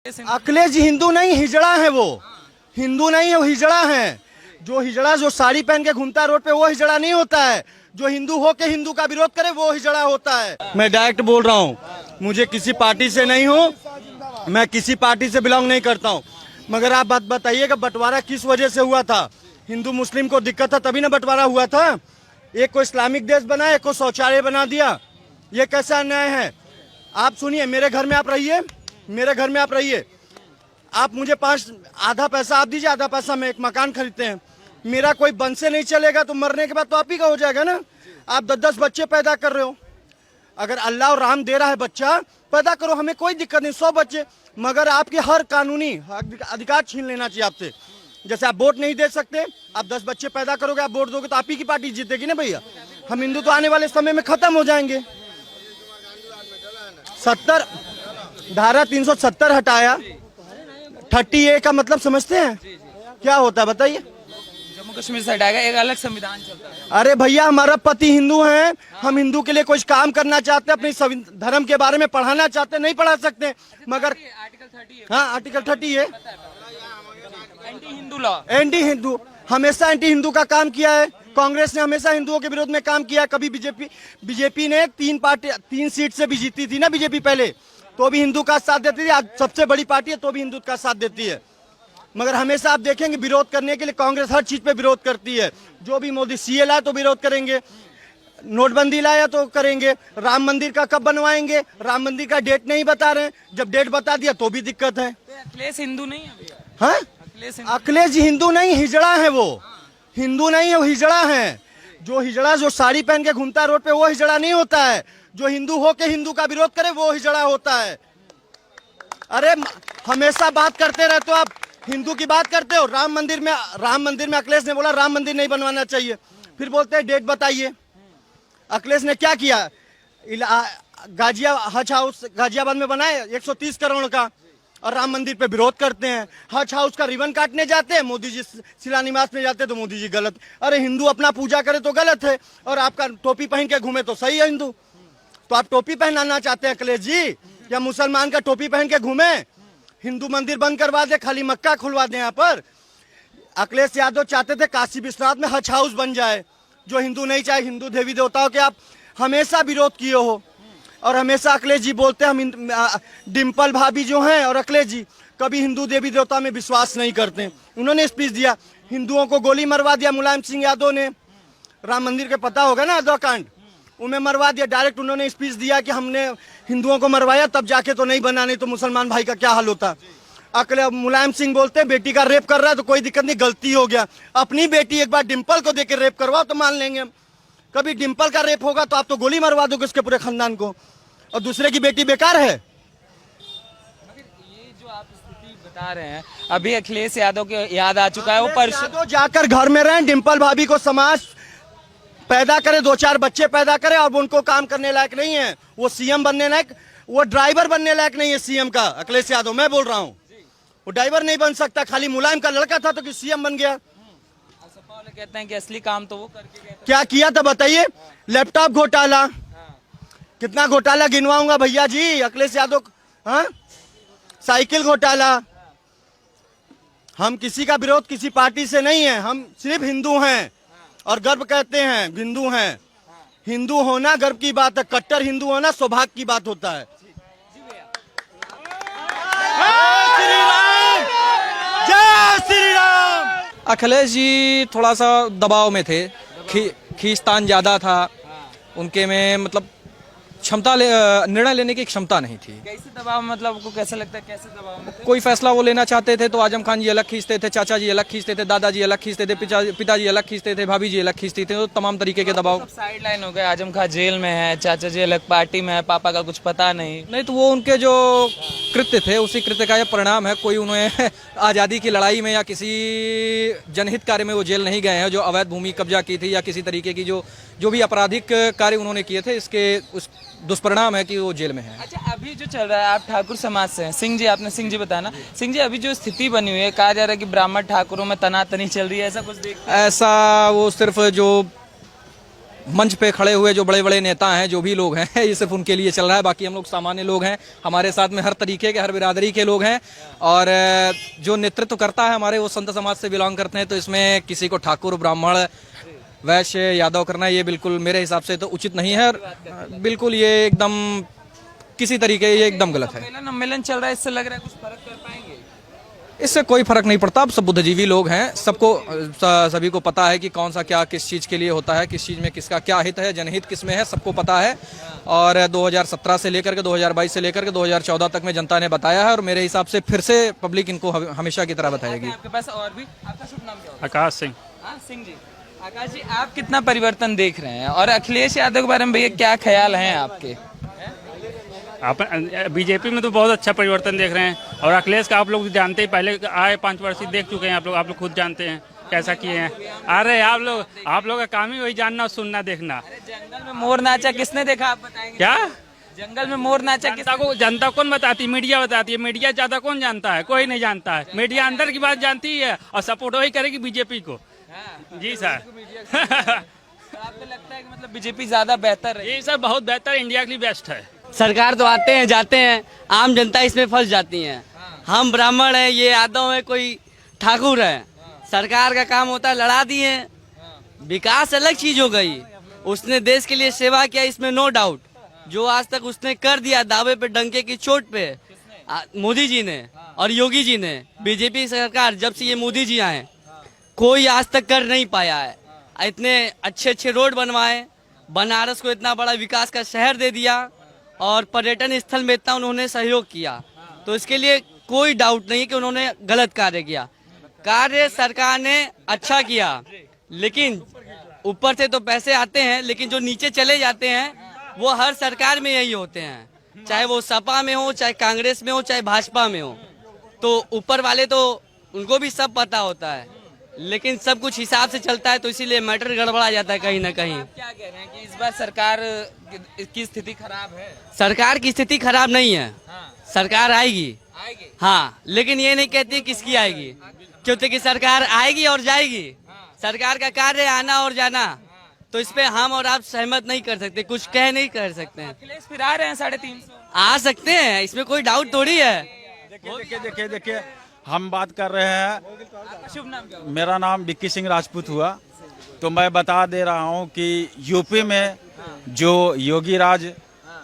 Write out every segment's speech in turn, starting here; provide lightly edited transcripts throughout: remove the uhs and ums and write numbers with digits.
अखिलेश हिंदू नहीं हिजड़ा है, वो हिंदू नहीं है, वो हिजड़ा है। जो हिजड़ा जो साड़ी पहन के घूमता रोड पे वो हिजड़ा नहीं होता है। जो हिंदू हो के हिंदू का विरोध करे वो हिजड़ा होता है। मैं डायरेक्ट बोल रहा हूँ, मुझे किसी पार्टी से नहीं हूँ, मैं किसी पार्टी से बिलोंग नहीं करता हूँ। मगर आप बात बताइए कि बंटवारा किस वजह से हुआ था? हिंदू मुस्लिम को दिक्कत था तभी ना बंटवारा हुआ था। एक को इस्लामिक देश बनाया, एक को शौचालय बना दिया, ये कैसा अन्याय है? आप सुनिए, मेरे घर में आप रहिए, मेरे घर में आप रहिए, आप मुझे आधा पैसा आप दीजिए, आधा पैसा मैं एक मकान खरीदते हैं। मेरा कोई बंद से नहीं चलेगा तो मरने के बाद तो आप ही का हो जाएगा ना। आप 10-10 बच्चे पैदा कर रहे हो, अगर अल्लाह और राम दे रहा है बच्चा, पैदा करो, हमें कोई दिक्कत नहीं, 100 बच्चे। मगर आपके हर कानूनी अधिकार छीन लेना चाहिए आपसे। जैसे आप वोट नहीं दे सकते, आप 10 बच्चे पैदा करोगे, आप वोट दोगे तो आप ही की पार्टी जीतेगी ना भैया। हम हिंदू तो आने वाले समय में खत्म हो जाएंगे। 70 धारा 370 हटाया, 30A का मतलब समझते हैं क्या होता है? बताइए। जम्मू कश्मीर से हटाएगा, एक अलग संविधान चलता है। अरे भैया, हमारा पति हिंदू है, हम हिंदू के लिए कुछ काम करना चाहते हैं, अपने धर्म के बारे में पढ़ाना चाहते हैं, नहीं पढ़ा सकते मगर आर्टिकल 30 है। हाँ, आर्टिकल 30 है, anti Hindu law. Anti Hindu, हमेशा एंटी हिंदू का काम किया है। कांग्रेस ने हमेशा हिंदुओं के विरोध में काम किया है। कभी बीजेपी ने 3 सीट से भी जीती थी ना बीजेपी पहले, तो भी हिंदू का साथ देती थी। आज सबसे बड़ी पार्टी है तो भी हिंदू का साथ देती है। मगर हमेशा आप देखेंगे विरोध करने के लिए कांग्रेस हर चीज पे विरोध करती है। जो भी मोदी CA लाया तो विरोध करेंगे, नोटबंदी लाया तो करेंगे, राम मंदिर का कब बनवाएंगे, राम मंदिर का डेट नहीं बता रहे, जब डेट बता दिया तो भी दिक्कत है। अखिलेश हिंदू नहीं है भैया। हाँ, अखिलेश हिंदू नहीं हिजड़ा है, वो हिंदू नहीं है, वो हिजड़ा है। जो हिजड़ा जो साड़ी पहन के घूमता रोड पे वो हिजड़ा नहीं होता है। जो हिंदू हो के हिंदू का विरोध करे वो हिजड़ा होता है। अरे हमेशा बात करते रहते हो आप, हिंदू की बात करते हो। राम मंदिर में अखिलेश ने बोला राम मंदिर नहीं बनवाना चाहिए, फिर बोलते हैं डेट बताइए। अखिलेश ने क्या किया? हज हाउस गाजियाबाद में बनाए 130 करोड़ का, और राम मंदिर पे विरोध करते हैं। हज हाउस का रिबन काटने जाते हैं, मोदी जी शिलान्यास में जाते हैं तो मोदी जी गलत। अरे हिंदू अपना पूजा करे तो गलत है, और आपका टोपी पहन के घूमे तो सही है हिंदू। तो आप टोपी पहनाना चाहते हैं अखिलेश जी, या मुसलमान का टोपी पहन के घूमे? हिंदू मंदिर बंद करवा दे, खाली मक्का खुलवा दे। यहाँ पर अखिलेश यादव चाहते थे काशी विश्वनाथ में हज हाउस बन जाए। जो हिंदू नहीं चाहे, हिंदू देवी देवताओं के आप हमेशा विरोध किए हो, और हमेशा अखिलेश जी बोलते हैं हम डिम्पल भाभी जो हैं और अखिलेश जी कभी हिंदू देवी देवता में विश्वास नहीं करते। उन्होंने स्पीच दिया, हिंदुओं को गोली मरवा दिया मुलायम सिंह यादव ने। राम मंदिर के पता होगा ना अयोध्या कांड, उन्हें मरवा दिया। डायरेक्ट उन्होंने स्पीच दिया कि हमने हिंदुओं को मरवाया तब जाके तो नहीं बना, नहीं तो मुसलमान भाई का क्या हाल होता। अकेले मुलायम सिंह बोलते हैं बेटी का रेप कर रहा है तो कोई दिक्कत नहीं, गलती हो गया। अपनी बेटी एक बार डिम्पल को देके रेप करवाओ तो मान लेंगे हम। कभी डिम्पल का रेप होगा तो आप तो गोली मरवा दोगे उसके पूरे खानदान को, और दूसरे की बेटी बेकार है। ये जो आप स्थिति बता रहे हैं, अभी अखिलेश यादव के याद आ चुका है। वो परसों जाकर घर में रहें, डिम्पल भाभी को समाज पैदा करे, 2-4 बच्चे पैदा करे, और उनको काम करने लायक नहीं है। वो CM बनने लायक, वो ड्राइवर बनने लायक नहीं है CM का। अखिलेश यादव मैं बोल रहा हूँ, वो ड्राइवर नहीं बन सकता। खाली मुलायम का लड़का था तो कि CM बन गया। सपा वाले कहते हैं कि असली काम तो वो करके गए। क्या किया था बताइए? लैपटॉप घोटाला, कितना घोटाला गिनवाऊंगा भैया जी अखिलेश यादव। हाँ, साइकिल घोटाला। हम किसी का विरोध किसी पार्टी से नहीं है, हम सिर्फ हिंदू हैं और गर्व कहते हैं हिंदू हैं। हिंदू होना गर्व की बात है, कट्टर हिंदू होना सौभाग्य की बात होता है। श्री राम, जय श्री राम। अखिलेश जी थोड़ा सा दबाव में थे, खींचतान ज़्यादा था उनके में, मतलब निर्णय लेने की क्षमता नहीं थी। कैसे दबाव, मतलब आपको कैसा लगता है कैसे दबाव में थे? कोई फैसला वो लेना चाहते थे तो आजम खान जी अलग खींचते थे, चाचा जी अलग खींचते थे, दादाजी अलग खींचते थे, पिताजी अलग खींचते थे, भाभी जी अलग खींचती थे, तो तमाम तरीके के दबाव। सब साइड लाइन हो गए, आजम खान जेल में है, चाचा जी अलग पार्टी में है, पापा का कुछ पता नहीं। तो वो उनके जो कृत्य थे उसी कृत्य का यह परिणाम है। कोई उन्हें आज़ादी की लड़ाई में या किसी जनहित कार्य में वो जेल नहीं गए हैं। जो अवैध भूमि कब्जा की थी या किसी तरीके की जो भी आपराधिक कार्य उन्होंने किए थे, इसके उस दुष्परिणाम है कि वो जेल में है। अच्छा, अभी जो चल रहा है, आप ठाकुर समाज से हैं, सिंह जी, आपने सिंह जी बताया ना, सिंह जी अभी जो स्थिति बनी हुई है, कहा जा रहा है कि ब्राह्मण ठाकुरों में तनातनी चल रही है, ऐसा कुछ देख? ऐसा वो सिर्फ जो मंच पे खड़े हुए जो बड़े बड़े नेता हैं, जो भी लोग हैं, ये सिर्फ उनके लिए चल रहा है। बाकी हम लोग सामान्य लोग हैं, हमारे साथ में हर तरीके के, हर बिरादरी के लोग हैं। और जो नेतृत्व करता है हमारे, वो संत समाज से बिलोंग करते हैं। तो इसमें किसी को ठाकुर, ब्राह्मण, वैश्य, यादव करना ये बिल्कुल मेरे हिसाब से तो उचित नहीं है। और बिल्कुल ये एकदम किसी तरीके ये एकदम गलत है। सम्मेलन चल रहा है, इससे लग रहा है कुछ फर्क कर पाएंगे? इससे कोई फर्क नहीं पड़ता। अब सब बुद्धिजीवी लोग हैं, सबको सभी को पता है कि कौन सा क्या किस चीज़ के लिए होता है, किस चीज़ में किसका क्या हित है, जनहित किस में है, सबको पता है। और 2017 से लेकर के 2022 से लेकर के 2014 तक में जनता ने बताया है। और मेरे हिसाब से फिर से पब्लिक इनको हमेशा की तरह बताएगी। आपके पास और भी, आपका शुभ नाम क्या होगा? आकाश सिंह। सिंह जी, आकाश जी, आप कितना परिवर्तन देख रहे हैं? और अखिलेश यादव के बारे में भैया क्या ख्याल हैं आपके? आप बीजेपी में तो बहुत अच्छा परिवर्तन देख रहे हैं। और अखिलेश का आप लोग जानते ही, पहले आए 5 वर्ष से देख चुके हैं आप लोग खुद जानते हैं कैसा किए हैं। अरे आप लोग का काम ही वही जानना, सुनना, देखना। जंगल में मोर नाचा किसने देखा, आप बताएंगे? क्या जंगल में मोर नाचा जनता कौन बताती है? मीडिया बताती है। मीडिया ज्यादा कौन जानता है? कोई नहीं जानता है। मीडिया अंदर की बात जानती है और सपोर्ट वही करेगी बीजेपी को। जी सर। आपको लगता है कि मतलब बीजेपी ज्यादा बेहतर है? ये सर बहुत बेहतर, इंडिया के लिए बेस्ट है। सरकार तो आते हैं जाते हैं, आम जनता इसमें फंस जाती है। हम ब्राह्मण हैं, ये यादव है, कोई ठाकुर है। सरकार का काम होता है लड़ा दिए। विकास अलग चीज हो गई, उसने देश के लिए सेवा किया, इसमें नो डाउट। जो आज तक उसने कर दिया दावे पे डंके की चोट पे, मोदी जी ने और योगी जी ने, बीजेपी सरकार जब से ये मोदी जी आए, कोई आज तक कर नहीं पाया है। इतने अच्छे अच्छे रोड बनवाए, बनारस को इतना बड़ा विकास का शहर दे दिया, और पर्यटन स्थल में इतना उन्होंने सहयोग किया। तो इसके लिए कोई डाउट नहीं कि उन्होंने गलत कार्य किया। कार्य सरकार ने अच्छा किया, लेकिन ऊपर से तो पैसे आते हैं, लेकिन जो नीचे चले जाते हैं वो हर सरकार में यही होते हैं, चाहे वो सपा में हो, चाहे कांग्रेस में हो, चाहे भाजपा में हो। तो ऊपर वाले तो उनको भी सब पता होता है, लेकिन सब कुछ हिसाब से चलता है, तो इसीलिए मैटर गड़बड़ा जाता है कहीं ना कहीं। आप क्या कह रहे हैं कि इस बार सरकार की स्थिति खराब है? सरकार की स्थिति खराब नहीं है। सरकार आएगी, हाँ, लेकिन ये नहीं कहती किसकी आएगी, क्योंकि सरकार आएगी और जाएगी। सरकार का कार्य है आना और जाना, तो इस पे हम और आप सहमत नहीं कर सकते, कुछ कह नहीं कर सकते हैं। अखिलेश फिर आ रहे हैं 350? आ सकते हैं, इसमें कोई डाउट थोड़ी है। देखिए हम बात कर रहे हैं। आपका शुभ नाम क्या होगा? मेरा नाम विक्की सिंह राजपूत हुआ। तो मैं बता दे रहा हूं कि यूपी में जो योगी राज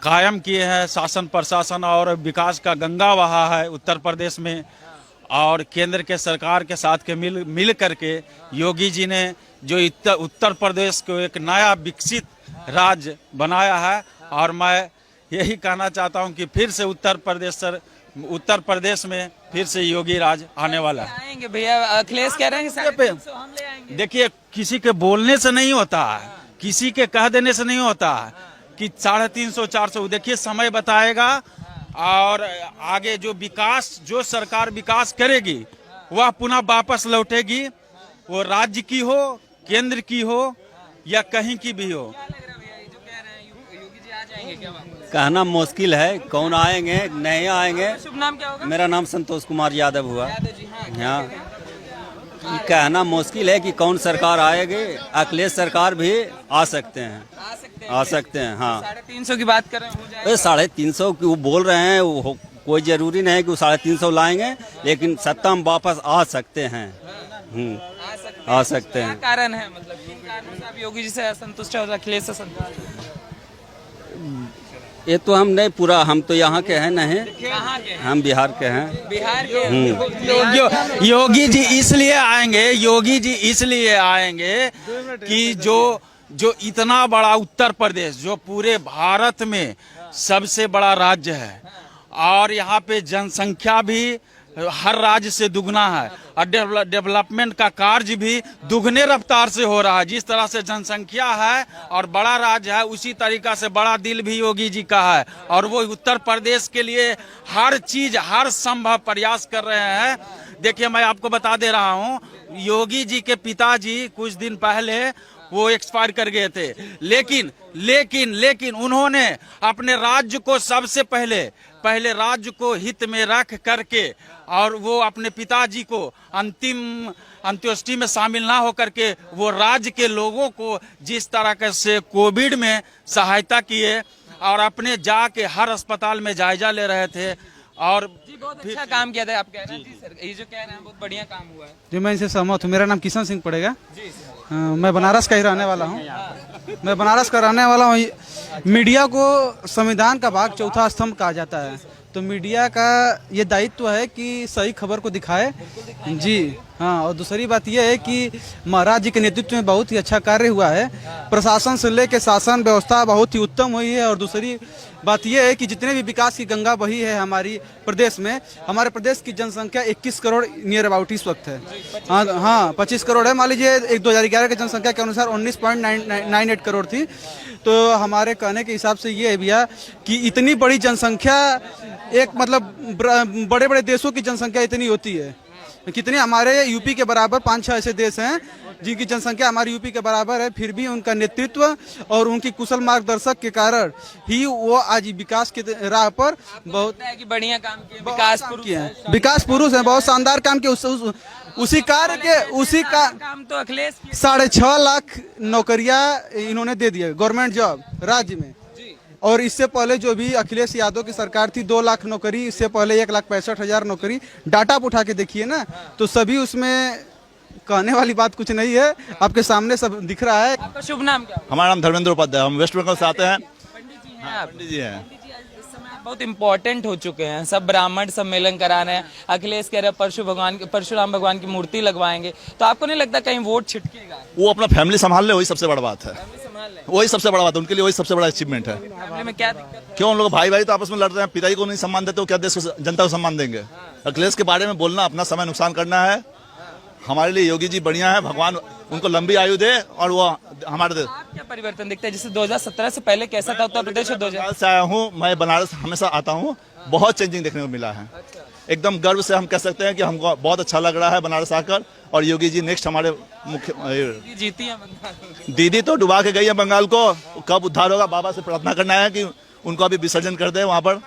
कायम किए हैं, शासन प्रशासन और विकास का गंगा बहा है उत्तर प्रदेश में, और केंद्र के सरकार के साथ के मिल करके योगी जी ने जो उत्तर प्रदेश को एक नया विकसित राज्य बनाया है। और मैं यही कहना चाहता हूं कि फिर से उत्तर प्रदेश में फिर से योगी राज आने वाला है। आएंगे भैया, अखिलेश कह रहे हैं कि 350 हम ले आएंगे। देखिए, किसी के बोलने से नहीं होता है, किसी के कह देने से नहीं होता है कि 350 400। देखिए समय बताएगा, और आगे जो विकास, जो सरकार विकास करेगी वह पुनः वापस लौटेगी, वो राज्य की हो, केंद्र की हो, या कहीं की भी हो। कहना मुश्किल है कौन आएंगे नहीं आएंगे। शुभ नाम क्या होगा? मेरा नाम संतोष कुमार यादव हुआ। यादव जी, हाँ, कहना मुश्किल है कि कौन सरकार आएगी। अखिलेश सरकार भी आ सकते हैं, आ सकते हैं। हाँ, 350 की बात कर रहे हैं, हो जाएगा? 350 की वो बोल रहे हैं, वो कोई जरूरी नहीं है कि वो 350 लाएंगे, लेकिन सत्ता में वापस आ सकते हैं। आ सकते हैं। क्या कारण है, मतलब किन कारणों से आप योगी जी से असंतुष्ट है और अखिलेश से संतुष्ट? ये तो हम नहीं, पूरा हम तो यहाँ के हैं नहीं, कहाँ के हैं? हम बिहार के हैं। बिहार के। योगी जी इसलिए आएंगे, योगी जी इसलिए आएंगे कि जो इतना बड़ा उत्तर प्रदेश, जो पूरे भारत में सबसे बड़ा राज्य है, और यहाँ पे जनसंख्या भी हर राज्य से दुगना है, और डेवलपमेंट का कार्य भी दुगने रफ्तार से हो रहा है। जिस तरह से जनसंख्या है और बड़ा राज्य है, उसी तरीका से बड़ा दिल भी योगी जी का है, और वो उत्तर प्रदेश के लिए हर चीज, हर संभव प्रयास कर रहे हैं। देखिए, मैं आपको बता दे रहा हूँ, योगी जी के पिताजी कुछ दिन पहले वो एक्सपायर कर गए थे, लेकिन उन्होंने अपने राज्य को सबसे पहले पहले राज्य को हित में रख करके और वो अपने पिताजी को अंत्येष्टि में शामिल ना हो करके वो राज्य के लोगों को जिस तरह से कोविड में सहायता किए और अपने जाके हर अस्पताल में जायजा ले रहे थे और जी बहुत अच्छा काम किया था आप कह रहे हैं। जी सर ये जो कह रहे हैं बहुत बढ़िया काम हुआ है। जी मैं इनसे सहमत हूँ। मेरा नाम किशन सिंह पड़ेगा। मैं बनारस का ही रहने वाला हूँ। मैं बनारस का रहने वाला हूँ। मीडिया को संविधान का भाग चौथा स्तंभ कहा जाता है, तो मीडिया का ये दायित्व है कि सही खबर को दिखाए। जी हाँ, और दूसरी बात यह है कि महाराज जी के नेतृत्व में बहुत ही अच्छा कार्य हुआ है। प्रशासन से लेकर शासन व्यवस्था बहुत ही उत्तम हुई है। और दूसरी बात यह है कि जितने भी विकास की गंगा बही है हमारी प्रदेश में, हमारे प्रदेश की जनसंख्या 21 करोड़ नियर अबाउट इस वक्त है। हाँ 25 करोड़ है। मान लीजिए 2011 की जनसंख्या के अनुसार 19.98 करोड़ थी। तो हमारे कहने के हिसाब से ये है भैया कि इतनी बड़ी जनसंख्या एक मतलब बड़े बड़े देशों की जनसंख्या इतनी होती है। कितने हमारे यूपी के बराबर 5-6 ऐसे देश हैं जिनकी जनसंख्या हमारी यूपी के बराबर है, फिर भी उनका नेतृत्व और उनकी कुशल मार्गदर्शक के कारण ही वो आज विकास के राह पर बहुत है कि बढ़िया काम किया, विकास पुरुष किए हैं। विकास पुरुष हैं, बहुत शानदार काम किए। उसी कार्य के उसी का काम तो अखिलेश 6.5 लाख नौकरियां इन्होंने दे दिए, गवर्नमेंट जॉब राज्य में। और इससे पहले जो भी अखिलेश यादव की सरकार थी 2 लाख नौकरी, इससे पहले 1,65,000 नौकरी। डाटा आप उठा के देखिए ना, तो सभी उसमें कहने वाली बात कुछ नहीं है, आपके सामने सब दिख रहा है। आपका शुभ नाम क्या है? हमारा नाम धर्मेंद्र उपाध्याय, हम वेस्ट बंगाल से आते हैं। पंडित जी हैं आप? पंडित जी हैं। इस समय आप बहुत इम्पोर्टेंट हो चुके हैं, सब ब्राह्मण सम्मेलन करा रहे हैं। अखिलेश कह रहे हैं परशुराम भगवान की मूर्ति लगवाएंगे, तो आपको नहीं लगता कहीं वोट छिटकेगा? वो अपना फैमिली संभाल ले, वही सबसे बड़ा बात है। वही सबसे बड़ा बात है उनके लिए, वही सबसे बड़ा अचीवमेंट है। फैमिली में क्या दिक्कत है? क्यों उन लोग भाई भाई तो आपस में लड़ रहे हैं, पिताजी को नहीं सम्मान देते, वो क्या देश को जनता को सम्मान देंगे? अखिलेश के बारे में बोलना अपना समय नुकसान करना है। हमारे लिए योगी जी बढ़िया है, भगवान उनको लंबी आयु दे और वो हमारे देश। आप क्या परिवर्तन दिखता है? जैसे 2017 से पहले कैसा था उत्तर प्रदेश और 2000? बनारस से आया हूँ मैं, बनारस हमेशा आता हूँ, बहुत चेंजिंग देखने को मिला है। एकदम गर्व से हम कह सकते हैं कि हमको बहुत अच्छा लग रहा है बनारस आकर। और योगी जी नेक्स्ट हमारे मुख्य जीती है बंगाल। दीदी तो डुबा के गई है बंगाल को, कब उद्धार होगा? बाबा से प्रार्थना करना है कि उनको अभी विसर्जन कर दे वहाँ पर।